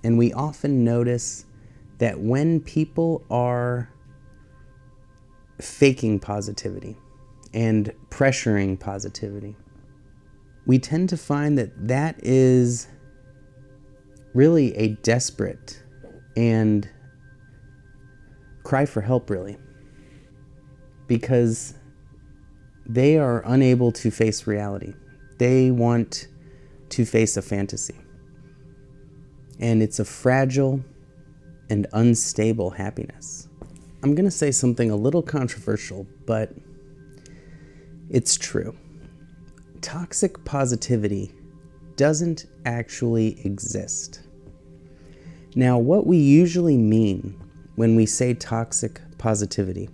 And we often notice that when people are faking positivity and pressuring positivity, we tend to find that that is really a desperate and cry for help, really, because they are unable to face reality. They want to face a fantasy. And it's a fragile and unstable happiness. I'm going to say something a little controversial, but it's true. Toxic positivity doesn't actually exist. Now, what we usually mean when we say toxic positivity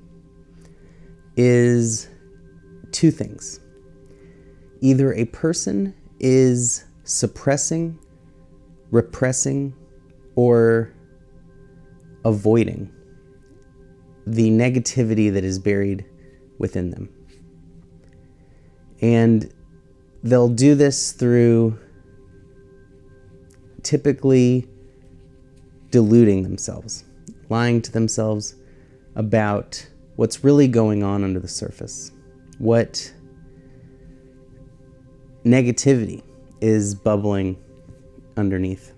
is two things. Either a person is suppressing, repressing, or avoiding the negativity that is buried within them. And they'll do this through typically deluding themselves, lying to themselves about what's really going on under the surface, what negativity is bubbling underneath.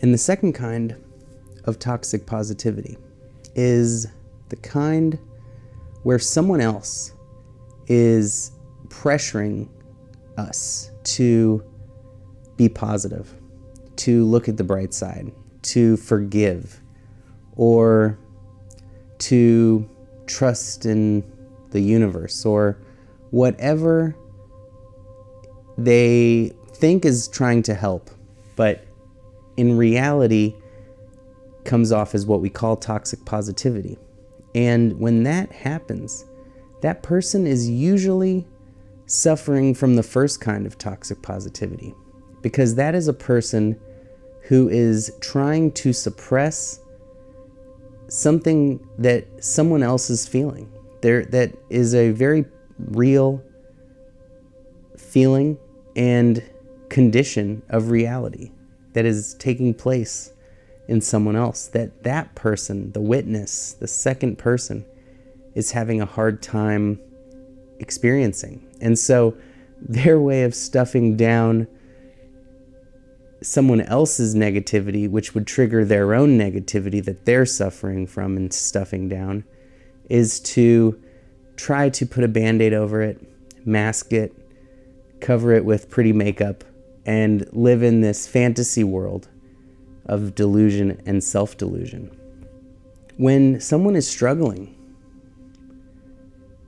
And the second kind of toxic positivity is the kind where someone else is pressuring us to be positive, to look at the bright side, to forgive, or to trust in the universe, or whatever they think is trying to help, but in reality comes off as what we call toxic positivity. And when that happens, that person is usually suffering from the first kind of toxic positivity, because that is a person who is trying to suppress something that someone else is feeling. That is a very real feeling and condition of reality that is taking place in someone else, that person, the witness, the second person, is having a hard time experiencing. And so their way of stuffing down someone else's negativity, which would trigger their own negativity that they're suffering from and stuffing down, is to try to put a Band-Aid over it, mask it, cover it with pretty makeup, and live in this fantasy world of delusion and self-delusion. When someone is struggling,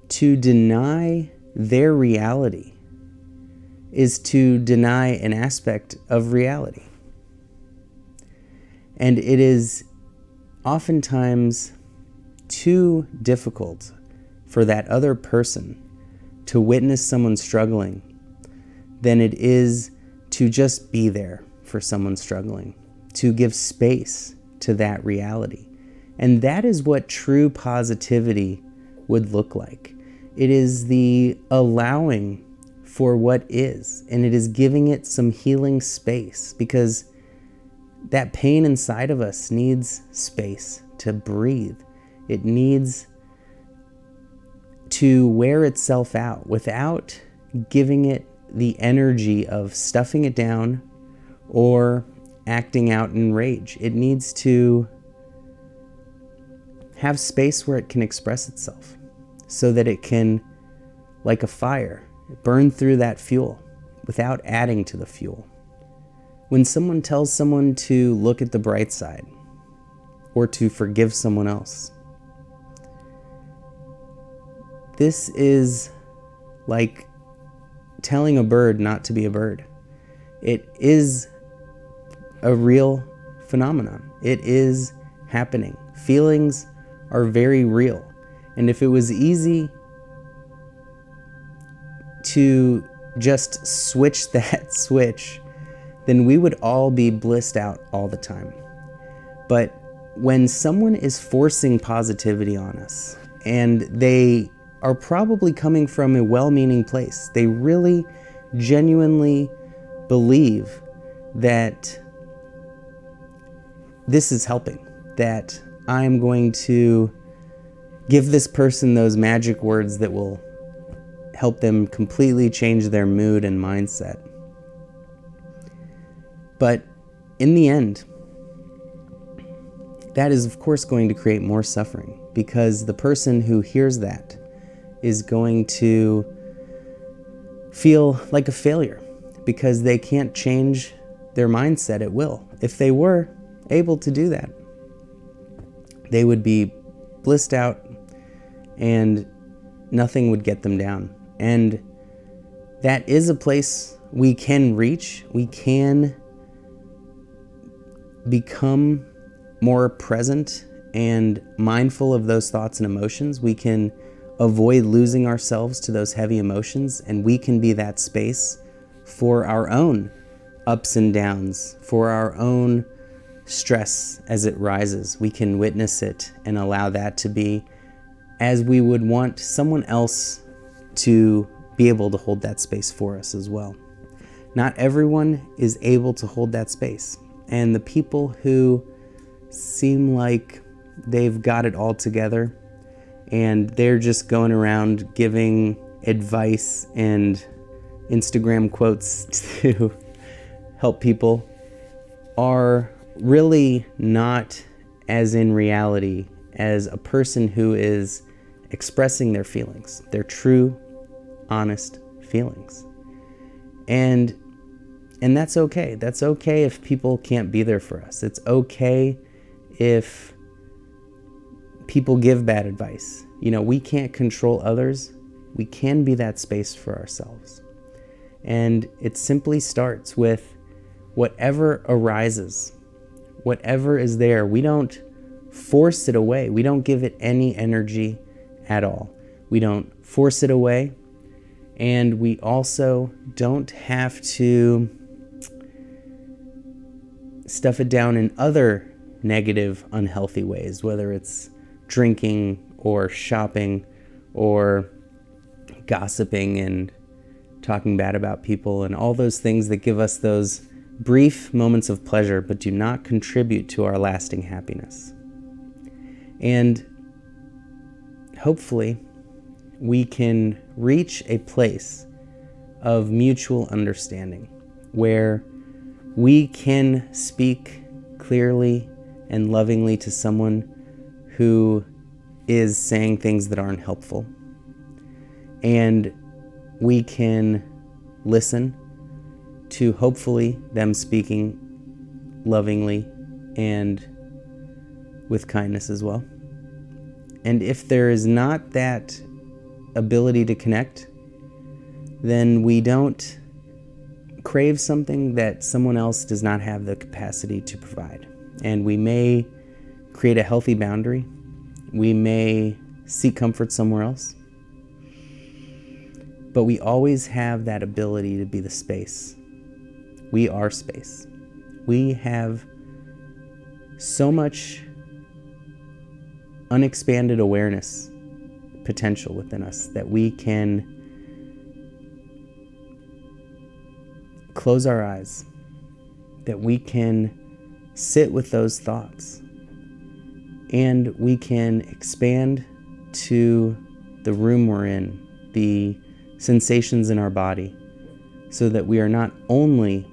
to deny their reality is to deny an aspect of reality. And it is oftentimes too difficult for that other person to witness someone struggling than it is to just be there for someone struggling, to give space to that reality. And that is what true positivity would look like. It is the allowing for what is, and it is giving it some healing space, because that pain inside of us needs space to breathe. It needs to wear itself out without giving it the energy of stuffing it down or acting out in rage. It needs to have space where it can express itself so that it can, like a fire, burn through that fuel without adding to the fuel. When someone tells someone to look at the bright side or to forgive someone else, this is like telling a bird not to be a bird. It is a real phenomenon. It is happening. Feelings are very real. And if it was easy to just switch that switch, then we would all be blissed out all the time. But when someone is forcing positivity on us, and they are probably coming from a well-meaning place, they really genuinely believe that this is helping, that I'm going to give this person those magic words that will help them completely change their mood and mindset. But in the end, that is of course going to create more suffering, because the person who hears that is going to feel like a failure because they can't change their mindset at will. If they were able to do that, they would be blissed out and nothing would get them down. And that is a place we can reach. We can become more present and mindful of those thoughts and emotions. We can avoid losing ourselves to those heavy emotions, and we can be that space for our own ups and downs, for our own stress as it rises. We can witness it and allow that to be as we would want someone else to be able to hold that space for us as well. Not everyone is able to hold that space, and the people who seem like they've got it all together and they're just going around giving advice and Instagram quotes to help people are really not as in reality as a person who is expressing their feelings, their true, honest feelings. And that's okay. That's okay if people can't be there for us. It's okay if people give bad advice. We can't control others. We can be that space for ourselves. And it simply starts with whatever arises, whatever is there. We don't force it away. We don't give it any energy at all. We don't force it away. And we also don't have to stuff it down in other negative, unhealthy ways, whether it's drinking or shopping or gossiping and talking bad about people and all those things that give us those brief moments of pleasure but do not contribute to our lasting happiness. And hopefully we can reach a place of mutual understanding where we can speak clearly and lovingly to someone who is saying things that aren't helpful. And we can listen to hopefully them speaking lovingly and with kindness as well. And if there is not that ability to connect, then we don't crave something that someone else does not have the capacity to provide. And we may create a healthy boundary. We may seek comfort somewhere else. But we always have that ability to be the space. We are space. We have so much unexpanded awareness potential within us that we can close our eyes, that we can sit with those thoughts, and we can expand to the room we're in, the sensations in our body, so that we are not only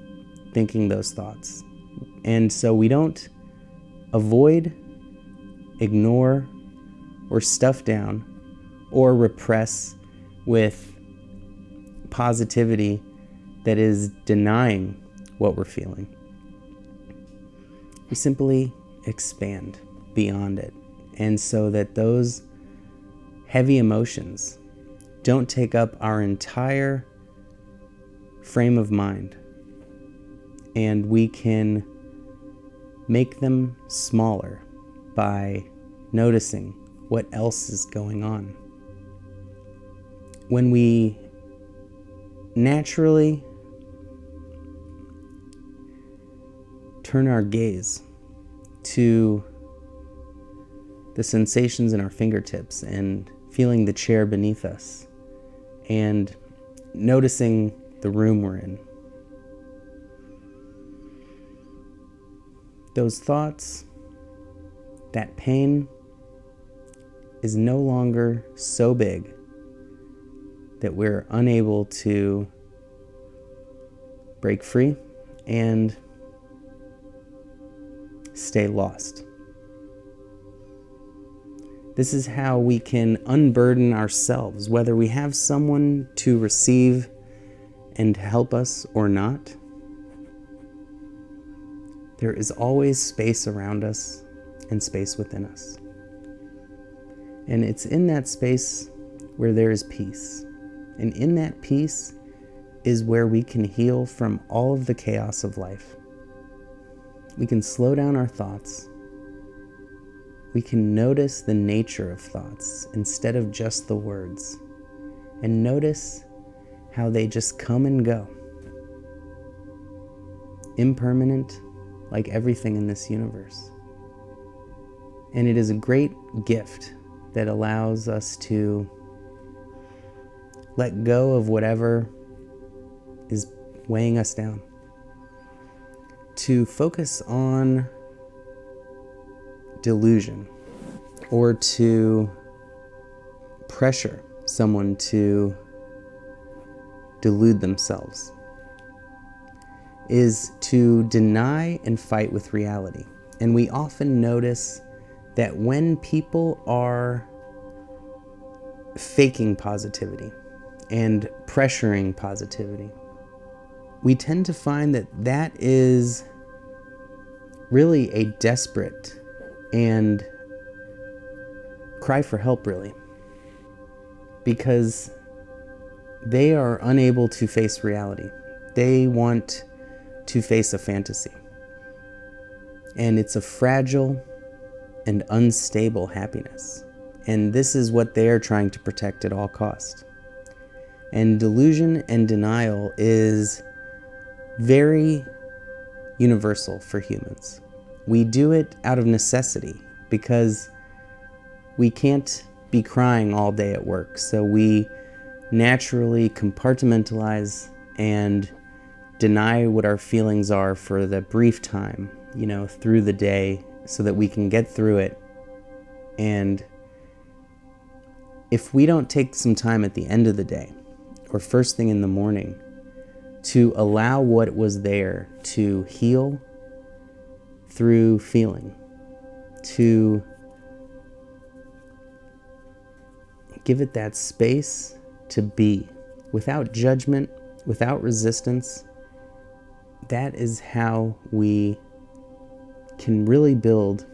thinking those thoughts. And so we don't avoid, ignore, or stuff down, or repress with positivity that is denying what we're feeling. We simply expand beyond it, and so that those heavy emotions don't take up our entire frame of mind, and we can make them smaller by noticing what else is going on. When we naturally turn our gaze to the sensations in our fingertips and feeling the chair beneath us and noticing the room we're in, those thoughts, that pain is no longer so big that we're unable to break free and stay lost. This is how we can unburden ourselves, whether we have someone to receive and help us or not. There is always space around us and space within us. And it's in that space where there is peace. And in that peace is where we can heal from all of the chaos of life. We can slow down our thoughts. We can notice the nature of thoughts instead of just the words, and notice how they just come and go. Impermanent, like everything in this universe. And it is a great gift that allows us to let go of whatever is weighing us down, to focus on delusion, or to pressure someone to delude themselves, is to deny and fight with reality. And we often notice that when people are faking positivity and pressuring positivity, we tend to find that that is really a desperate and cry for help, really, because they are unable to face reality. They want to face a fantasy, and it's a fragile and unstable happiness, and this is what they are trying to protect at all costs. And delusion and denial is very universal for humans. We do it out of necessity because we can't be crying all day at work. So we naturally compartmentalize and deny what our feelings are for the brief time, through the day, so that we can get through it. And if we don't take some time at the end of the day or first thing in the morning to allow what was there to heal through feeling, to give it that space to be without judgment, without resistance, that is how we can really build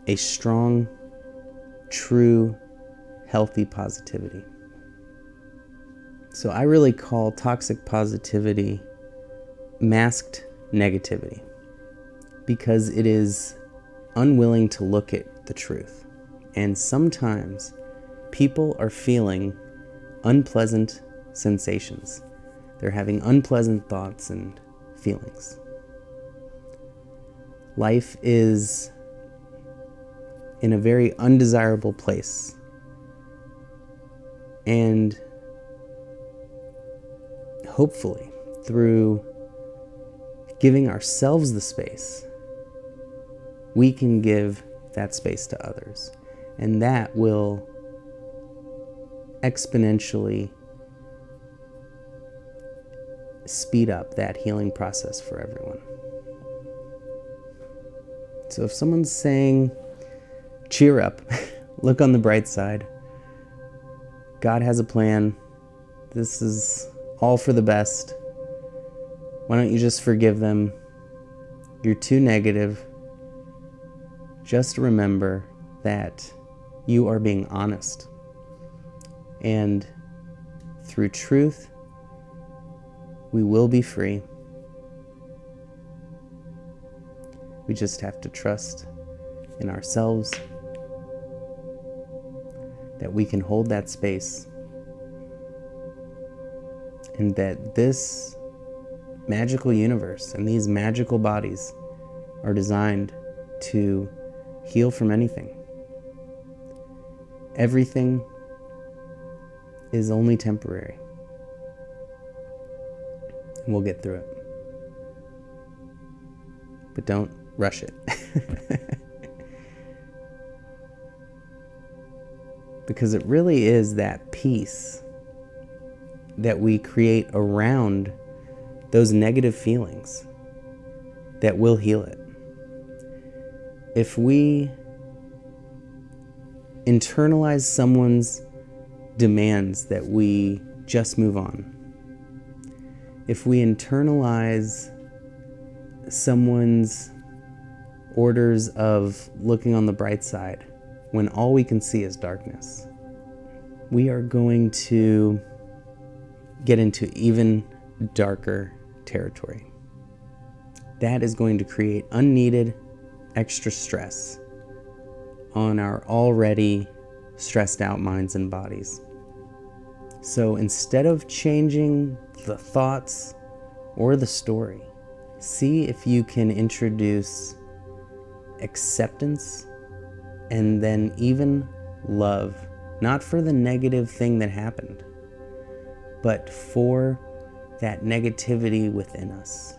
a strong, true, healthy positivity. So I really call toxic positivity masked negativity, because it is unwilling to look at the truth. And sometimes people are feeling unpleasant sensations. They're having unpleasant thoughts and feelings. Life is in a very undesirable place. And hopefully, through giving ourselves the space, we can give that space to others. And that will exponentially speed up that healing process for everyone. So if someone's saying, cheer up, look on the bright side, God has a plan, this is all for the best, why don't you just forgive them, you're too negative, just remember that you are being honest. And through truth, we will be free. We just have to trust in ourselves that we can hold that space, and that this magical universe and these magical bodies are designed to heal from anything. Everything is only temporary, and we'll get through it. But don't rush it. Because it really is that peace that we create around those negative feelings that will heal it. If we internalize someone's demands that we just move on, if we internalize someone's orders of looking on the bright side when all we can see is darkness, we are going to get into even darker territory. That is going to create unneeded extra stress on our already stressed out minds and bodies. So instead of changing the thoughts or the story, see if you can introduce acceptance and then even love, not for the negative thing that happened, but for that negativity within us.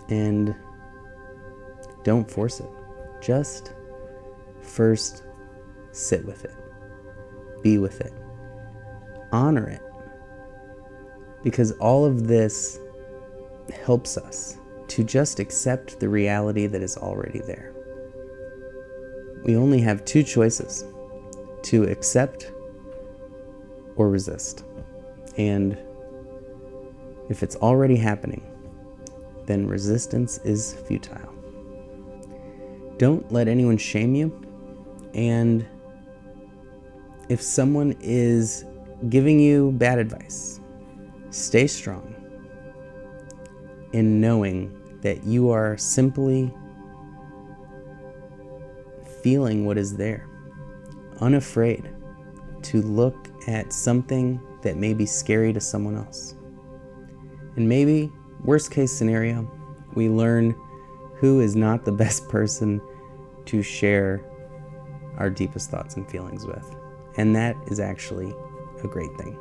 And don't force it. Just first sit with it. Be with it. Honor it. Because all of this helps us to just accept the reality that is already there. We only have two choices: to accept or resist. And if it's already happening, then resistance is futile. Don't let anyone shame you. And if someone is giving you bad advice, stay strong in knowing that you are simply feeling what is there, unafraid to look at something that may be scary to someone else. And maybe, worst case scenario, we learn who is not the best person to share our deepest thoughts and feelings with. And that is actually a great thing.